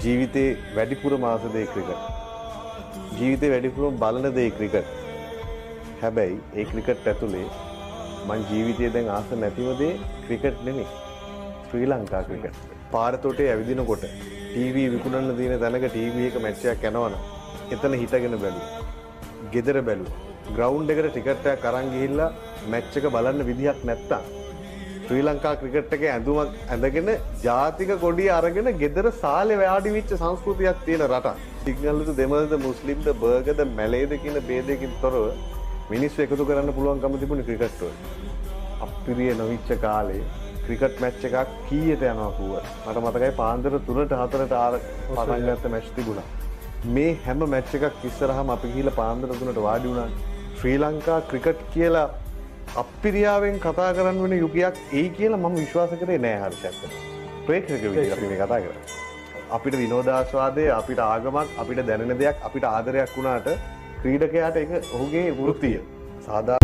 ජීවිතේ වැඩිපුර මාස දේ ක්‍රිකට්. ජීවිතේ වැඩිපුර බලන දේ ක්‍රිකට්. හැබැයි ඒ ක්‍රිකට් ඇතුලේ මං ජීවිතේ දැන් ආස නැතිව දේ ක්‍රිකට් නෙමෙයි. ශ්‍රී ලංකා ක්‍රිකට්. පාරතොටේ ඇවිදිනකොට ටීවී විකුණන්න තියෙන තැනක ටීවී එක මැච් එකක් යනවනම් එතන හිටගෙන බැලුවා. ගෙදර බැලුවා. ග්‍රවුන්ඩ් එකට ටිකට් එකක් අරන් ගිහිල්ලා මැච් එක බලන්න විදිහක් නැත්තම් ශ්‍රී ලංකා ක්‍රිකට් එකේ ඇඳුමක් ඇඳගෙන ජාතික කොඩිය අරගෙන ගෙදර සාලේ වැඩි වෙච්ච සංස්කෘතියක් තියෙන රටක්. සිග්නල්ද දෙමළද මුස්ලිම්ද බර්ගර්ද මැලේද කියන ભેදයකින් තොරව මිනිස්සු එකතු කරන්න පුළුවන්කම තිබුණේ ක්‍රිකට් වල. අප්‍රිය නොවිච්ච කාලේ ක්‍රිකට් මැච් එකක් කීයට යනවා කිව්වා. මට මතකයි පාන්දර 3ට 4ට පටන් ගත්ත මැච් තිබුණා. මේ හැම මැච් එකක් ඉස්සරහම අපි ගිහිල්ලා පාන්දර 3ට වාඩි වුණා. ශ්‍රී ලංකා ක්‍රිකට් කියලා අප්‍රියාවෙන් කතා කරන්න වෙන යුගයක් එයි කියලා මම විශ්වාස කරේ නෑ හර්ෂත්. ප්‍රේක්ෂක විදිහට අපි මේ කතා කරා. අපිට විනෝදාස්වාදය, අපිට ආගමක්, අපිට දැනෙන දෙයක්, අපිට ආදරයක් වුණාට ක්‍රීඩකයාට ඒක ඔහුගේ වෘත්තිය. සාදා